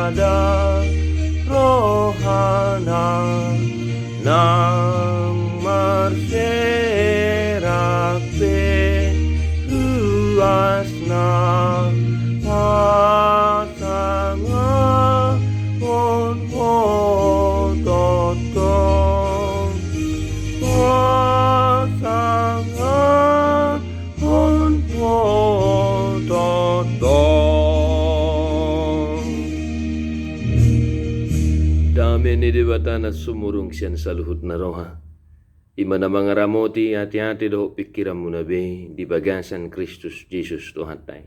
sada rohana nang marserak be ruasna pasanga on ototong pasanga on ototong. Dameni debatana sumurung sian saluhut naroha. Imana mangaramoti hati-hati doh pikiranmu nabe di bagasan Kristus Yesus Tuhan tai.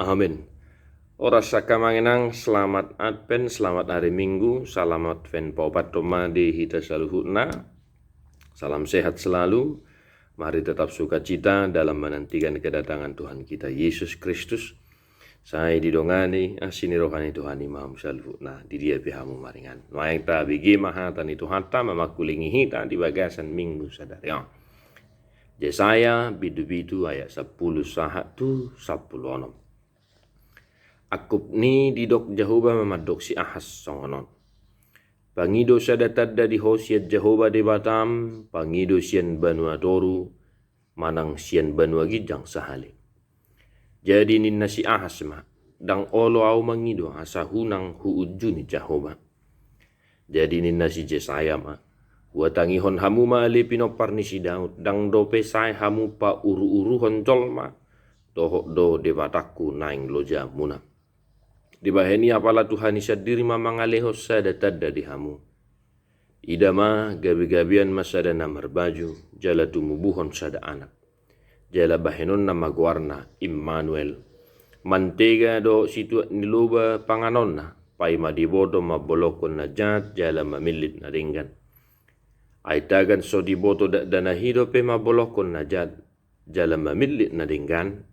Amin. Ora sakamangenang selamat Advent, selamat hari Minggu, selamat ven popat Roma di hita saluhutna. Salam sehat selalu. Mari tetap sukacita dalam menantikan kedatangan Tuhan kita Yesus Kristus. Saya didongani asini rohani Tuhan imam saluhutna di dia pihamu maringan. Maeng ta bigi mahatan itu hatta memakulingi hita di bagasan minggu sadarya. Yesaya bidu-bidu ayat 10 sahatu 10 Akup ni didok Jehovah memadok si Ahas songonon. Pangido sadatadda di hosiat Jehovah de batam, pangido sian banua doru, manang sian banua gijang sahali. Jadi ninna si Ahas ma, dang olo au mangido asa hunang huujuni Jehovah. Jadi ninna si Jesaya ma, watangihon hamu ma lepinopar ni si Daud, dang dope sai hamu pa uru-uruhon jolma, dohok do de bataku naing loja muna. Dibaheni apala Tuhan isadiri mamangalehos sada tadda di hamu. Idama gabi-gabian masada namar baju, jala tumubuhon sada anak. Jala bahenon nama guarna Immanuel. Mantega do situ niluba panganonna, pai madibodo mabolokon na jat, jala mamilit na ringgan. Aitagan so diboto dana hido pe mabolokon na jat, jala mamilit na ringgan.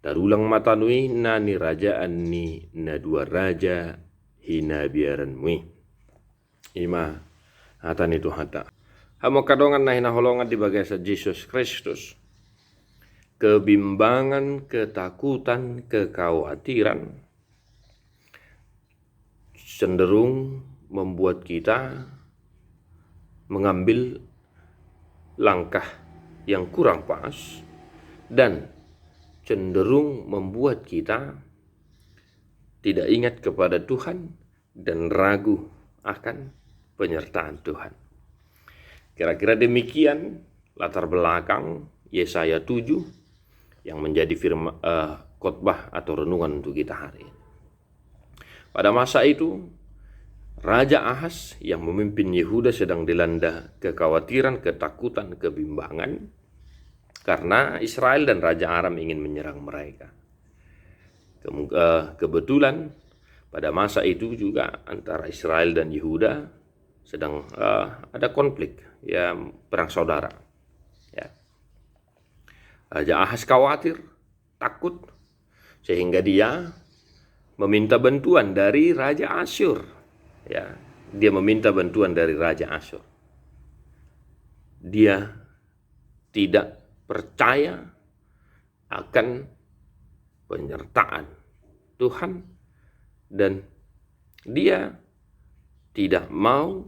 Darulang matanui na ni rajaan ni na dua raja hina biaran mui. Ima hatan itu hata. Hamo kadongan na hinaholongan di bagasa Yesus Kristus. Kebimbangan, ketakutan, kekhawatiran cenderung membuat kita mengambil langkah yang kurang pas dan cenderung membuat kita tidak ingat kepada Tuhan dan ragu akan penyertaan Tuhan. Kira-kira demikian latar belakang Yesaya 7 yang menjadi firman khotbah atau renungan untuk kita hari ini. Pada masa itu, Raja Ahas yang memimpin Yehuda sedang dilanda kekhawatiran, ketakutan, kebimbangan karena Israel dan Raja Aram ingin menyerang mereka. Kebetulan pada masa itu juga antara Israel dan Yehuda sedang ada konflik, ya perang saudara. Ya. Raja Ahas khawatir, takut, sehingga dia meminta bantuan dari Raja Asyur. Ya, dia meminta bantuan dari Raja Asyur. Dia tidak percaya akan penyertaan Tuhan dan dia tidak mau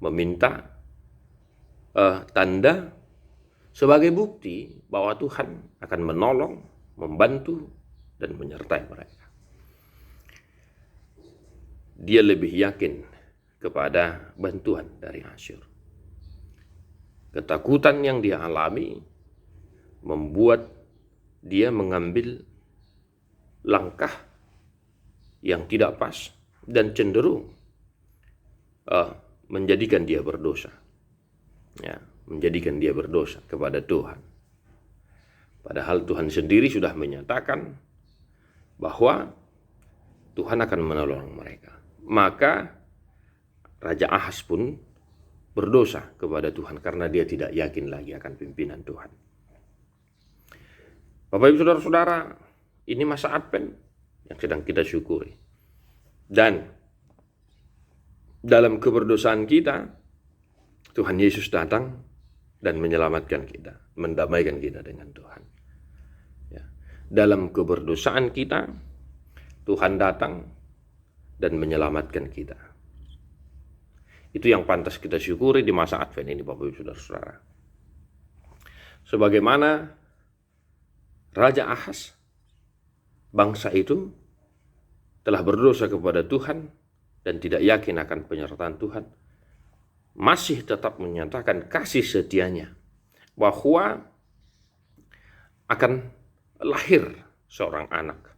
meminta tanda sebagai bukti bahwa Tuhan akan menolong, membantu, dan menyertai mereka. Dia lebih yakin kepada bantuan dari Asyur. Ketakutan yang dia alami membuat dia mengambil langkah yang tidak pas dan cenderung menjadikan dia berdosa. Ya, menjadikan dia berdosa kepada Tuhan. Padahal Tuhan sendiri sudah menyatakan bahwa Tuhan akan menolong mereka. Maka Raja Ahas pun berdosa kepada Tuhan karena dia tidak yakin lagi akan pimpinan Tuhan. Bapak Ibu Saudara-saudara, ini masa Advent yang sedang kita syukuri. Dan dalam keberdosaan kita, Tuhan Yesus datang dan menyelamatkan kita, mendamaikan kita dengan Tuhan. Ya. dalam keberdosaan kita, Tuhan datang dan menyelamatkan kita. Itu yang pantas kita syukuri di masa Advent ini, Bapak Ibu Saudara-saudara. Sebagaimana Raja Ahas, bangsa itu telah berdosa kepada Tuhan dan tidak yakin akan penyertaan Tuhan, masih tetap menyatakan kasih setianya bahwa akan lahir seorang anak,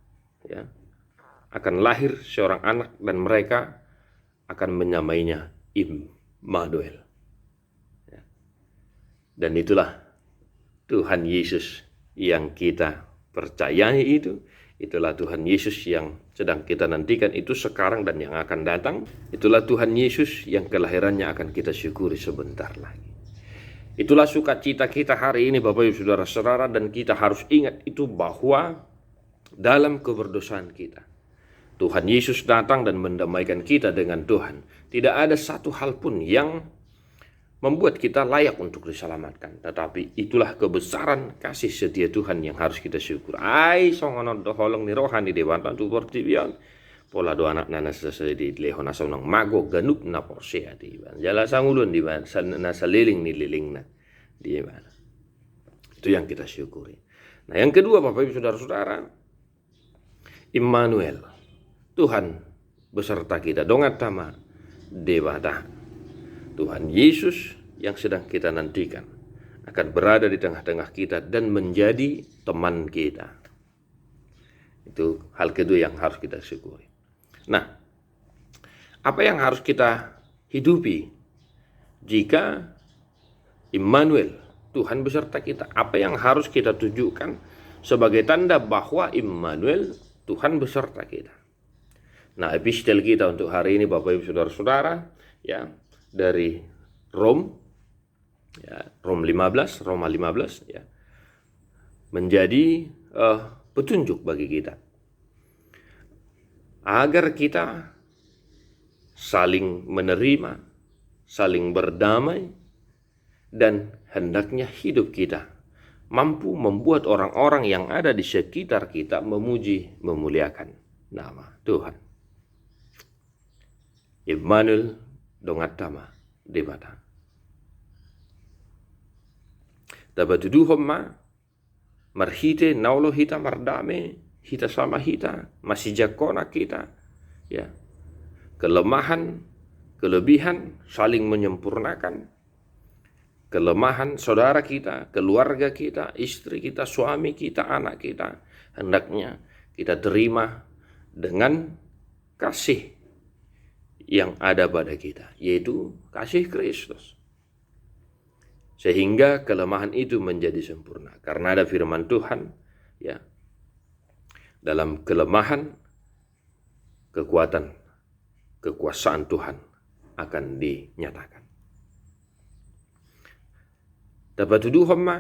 ya, akan lahir seorang anak dan mereka akan menyamainya Immanuel. Ya. Dan itulah Tuhan Yesus yang kita percayai itu. Itulah Tuhan Yesus yang sedang kita nantikan itu sekarang dan yang akan datang. Itulah Tuhan Yesus yang kelahirannya akan kita syukuri sebentar lagi. Itulah sukacita kita hari ini, Bapak Ibu Saudara-saudara, dan kita harus ingat itu bahwa dalam keberdosaan kita, Tuhan Yesus datang dan mendamaikan kita dengan Tuhan. Tidak ada satu hal pun yang membuat kita layak untuk diselamatkan. Tetapi itulah kebesaran kasih setia Tuhan yang harus kita syukur. Ai songonon doholong ni rohani dewanta tu portibion. Pola do anak nana sesedi lehon asonong mago ganup na porsea di ban. Jala sangulun di ban na saliling ni lilingna di ban. Itu yang kita syukuri. Nah, yang kedua Bapak Ibu Saudara-saudara, Immanuel, Tuhan beserta kita. Dongatama dewata. Tuhan Yesus yang sedang kita nantikan akan berada di tengah-tengah kita dan menjadi teman kita. Itu hal kedua yang harus kita syukuri. Nah, apa yang harus kita hidupi jika Immanuel, Tuhan beserta kita? Apa yang harus kita tunjukkan sebagai tanda bahwa Immanuel, Tuhan beserta kita? Nah, epistel kita untuk hari ini Bapak Ibu Saudara-saudara, ya, dari Roma 15, ya, menjadi petunjuk bagi kita agar kita saling menerima, saling berdamai, dan hendaknya hidup kita mampu membuat orang-orang yang ada di sekitar kita memuji, memuliakan nama Tuhan. Immanuel dongatama debata. Tabatudu homma marhite naulo hita mardame hita sama hita masih jakona kita, ya. Kelemahan, kelebihan saling menyempurnakan. Kelemahan saudara kita, keluarga kita, istri kita, suami kita, anak kita, hendaknya kita terima dengan kasih yang ada pada kita, yaitu kasih Kristus. Sehingga kelemahan itu menjadi sempurna. Karena ada firman Tuhan, ya, dalam kelemahan, kekuasaan Tuhan akan dinyatakan. Dapat tuduhan ma,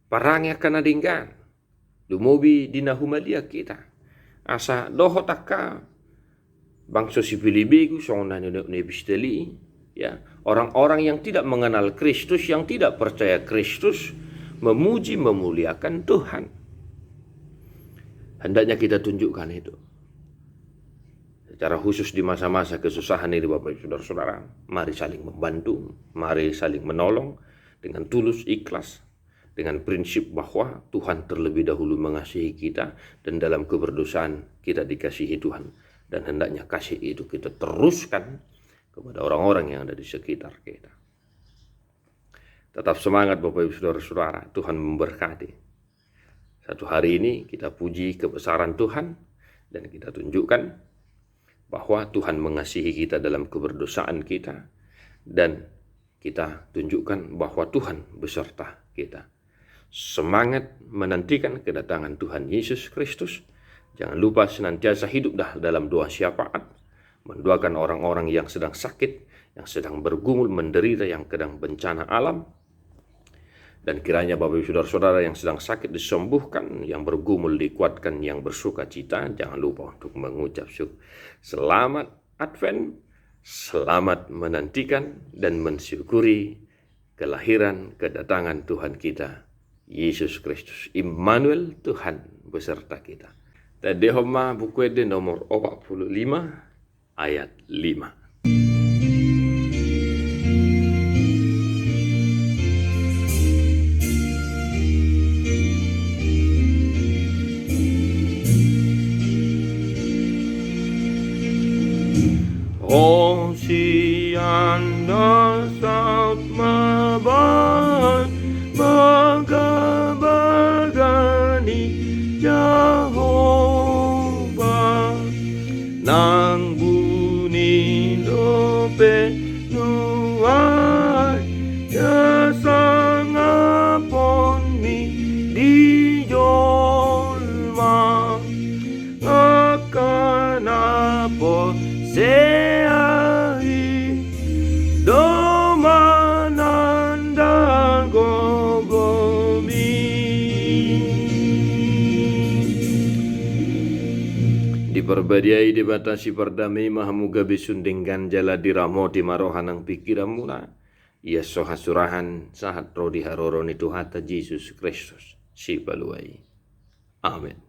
parangnya kana dinggan, lumobi dinahumalia kita. Asa doho takka, bangsa si Filipiku, songan nebisteli, ya, orang-orang yang tidak mengenal Kristus, yang tidak percaya Kristus, memuji, memuliakan Tuhan. Hendaknya kita tunjukkan itu. Secara khusus di masa-masa kesusahan ini Bapak Ibu Saudara-saudara, mari saling membantu, mari saling menolong dengan tulus, ikhlas, dengan prinsip bahwa Tuhan terlebih dahulu mengasihi kita dan dalam keberdosaan kita dikasihi Tuhan. Dan hendaknya kasih itu kita teruskan kepada orang-orang yang ada di sekitar kita. Tetap semangat Bapak Ibu Saudara-saudara, Tuhan memberkati. Satu hari ini kita puji kebesaran Tuhan dan kita tunjukkan bahwa Tuhan mengasihi kita dalam keberdosaan kita dan kita tunjukkan bahwa Tuhan beserta kita. Semangat menantikan kedatangan Tuhan Yesus Kristus. Jangan lupa senantiasa hidup dalam doa syafaat, mendoakan orang-orang yang sedang sakit, yang sedang bergumul, menderita, yang sedang bencana alam. Dan kiranya Bapak Ibu Saudara-saudara yang sedang sakit disembuhkan, yang bergumul dikuatkan, yang bersuka cita. Jangan lupa untuk mengucap syukur. Selamat Advent, selamat menantikan dan mensyukuri kelahiran kedatangan Tuhan kita Yesus Kristus, Immanuel, Tuhan beserta kita. Tadi homa buku ede nomor 45 ayat 5. Sian dasat maban magabagani Jehovah nang bunyi dope nuai jasang apon mi di jolma akan apa seahi domananda gogomi. Diperbadiai dibatasi perdamai mahamuga bisunding ganjala diramo di marohanang pikiramuna ia sohasurahan sahat rodi haroroni Tuhata Yesus Kristus si baluai. Amin.